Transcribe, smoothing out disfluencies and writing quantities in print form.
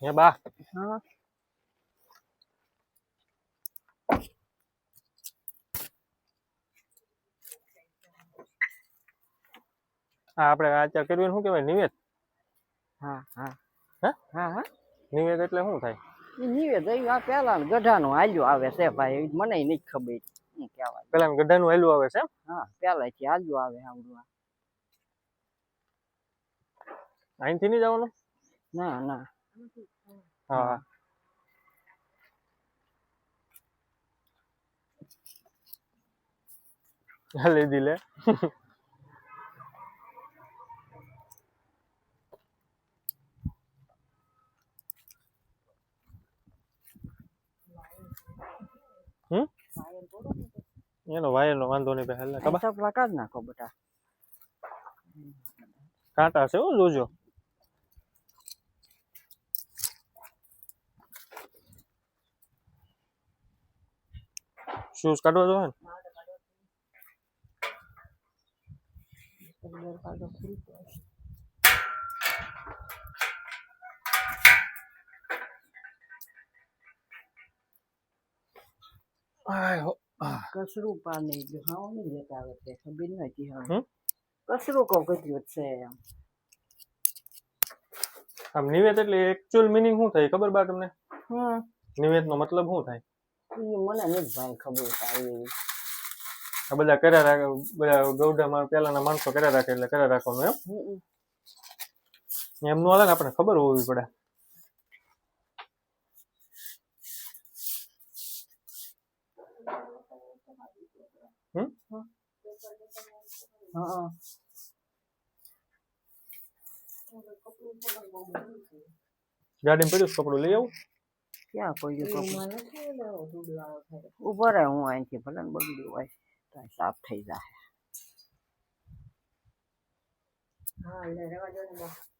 હે બા હા આપણે આચાર કર્યું શું કહેવાય નિવેદ હા હા હે હા હા નિવેદ એટલે શું થાય નિવેદ આ પેલા ગઢાનું હાલ્યું આવે છે ભાઈ મને નહીં ખબર શું કહેવાય પેલા ગઢાનું હેલું આવે છે એમ હા પેલાથી હાલ્યું આવે આવડું અહીંથી નહીં જવાનું ના ના હા લીધી લે એનો વાયરનો વાંધો નહીં પહેલા ખબર ચપલા કાઢ નાખો બેટા કાંટા છે હો જોજો શૂઝ કાઢવા જો ને કસરું પાણી ગયું હા નહીં લેતા આવે તે ખબર નથી હવે કસરું કહું કર્યું છે એમ આમ નિવેદ એટલે એકચ્યુઅલ મિનિંગ શું થાય ખબર બા તમને હમ નિવેદ નો મતલબ શું થાય મને નથી ભાઈ ખબર આવી આ બધા કર્યા રાખે બધા ગૌડામાં પેલાના માણસો કર્યા રાખે એટલે કર્યા રાખવાનું એમ નું હાલે ને આપણે ખબર હોવી પડે હા ગાડીમાં પડ્યું કપડું લઈ આવું ક્યાં કોઈ ઉભો રહે હું અહીંથી ભલે ને બગડ્યું હોય તો સાફ થઈ જાય હા